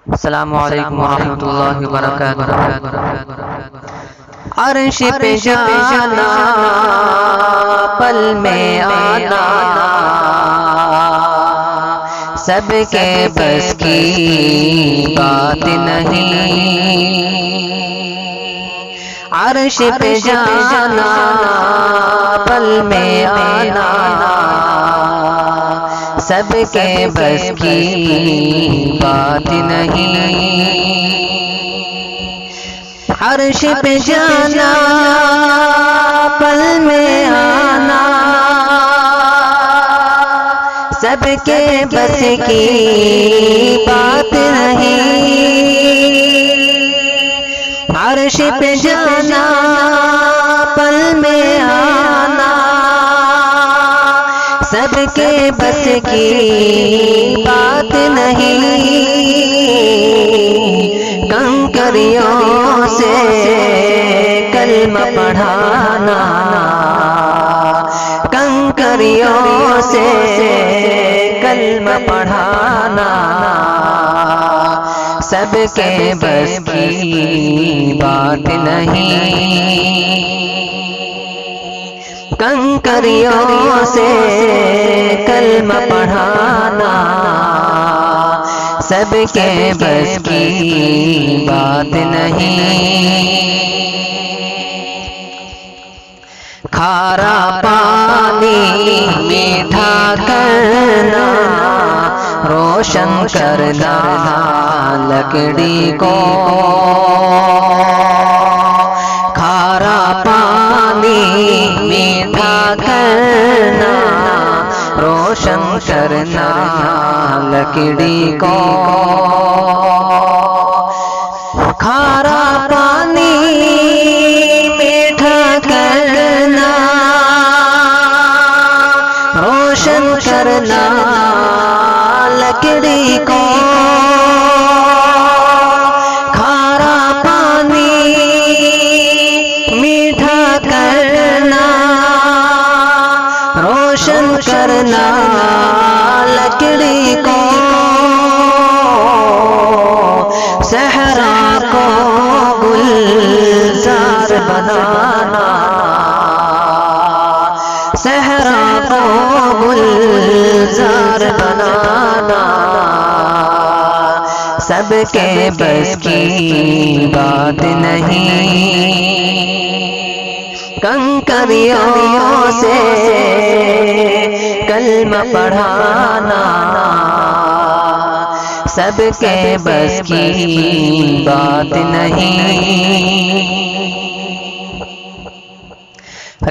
अस्सलामु अलैकुम वरहमतुल्लाहि वबरकातुहू। अर्श पे जाना, पल में आना, सबके बस की बात नहीं। अर्श पे जाना, पल में आना, सबके बस की बात नहीं। अर्श पे जाना, पल में आना, सबके बस की बात नहीं। अर्श पे जाना, पल में आना, सबके बस की बात नहीं। कंकरियों से कलमा पढ़ाना, कंकरियों से कलमा पढ़ाना, सबके बस की बात नहीं। कंकरियों से कलमा पढ़ाना, सबके बस की बात नहीं। खारा पानी मीठा करना, रोशन करना लकड़ी को। खारा पानी मीठा करना, रोशन करना लकड़ी को। खारा पानी मीठा करना, रोशन करना लकड़ी को। खारा पानी मीठा करना, रोशन करना लकड़ी को। सहरा को गुलजार बनाना, सहरा को गुलजार बनाना, सबके बस की बात नहीं। कंकरियों से कलमा पढ़ाना, सबके बस की बात नहीं।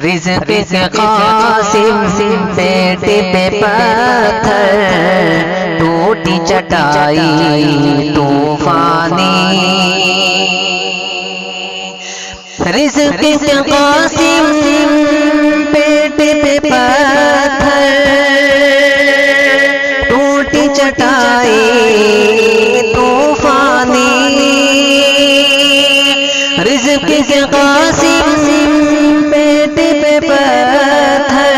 रिज़्क़ के क़ासिम पेटे पे पत्थर, टूटी चटाई तूफानी। रिज़्क़ के क़ासिम पेटे पे पत्थर, टूटी चटाई तूफानी। रिज़्क़ के क़ासिम पेटे पे पत्थर,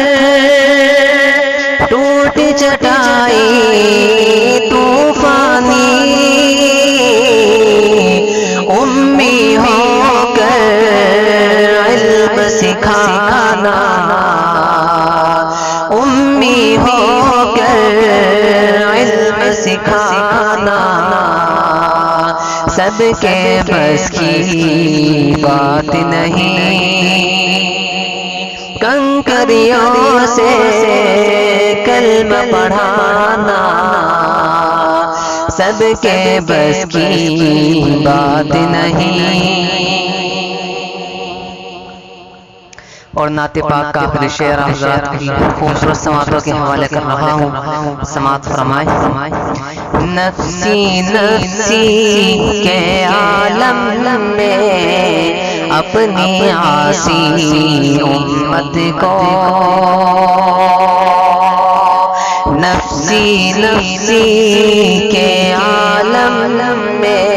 टूटी चटाई तूफानी। उम्मी होकर इल्म सिखाना, उम्मी होकर इल्म सिखाना, सबके बस की बात नहीं। कंकरियों से कलमा पढ़ाना, सबके बस की बात नहीं। और नाते पाक का आखिरी शेर हज़रात की खूबसूरत समातों के हवाले कर रहा हूँ। समात फरमाए। नफ्सी नफ्सी के आलम में अपनी आसी उम्मत को, नफ्सी नफ्सी के आलम में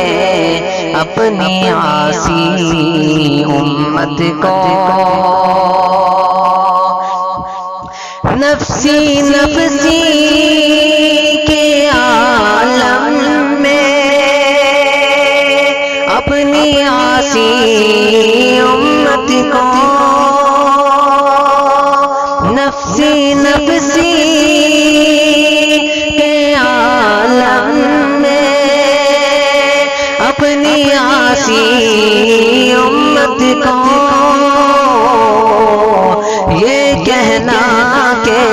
अपनी आसी उम्मत को। नफ्सी नफ्सी के आलम में आसी उम्मत को नफ्सी नफ्सी के आलम में अपनी आसी उम्मत को ये कहना के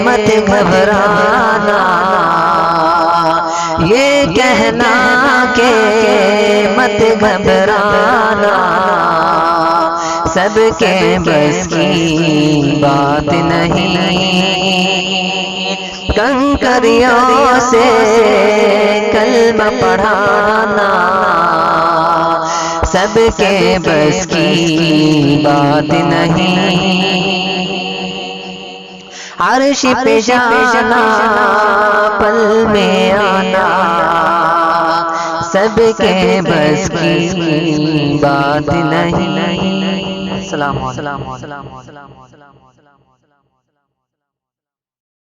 मत घबराना, ये कहना के मत घबराना, सबके बस की बात नहीं कंकरियों से कलमा पढ़ाना, सबके बस की बात नहीं अर्श पे जाना पल में आना, सबके बस की बात नहीं। सलाम।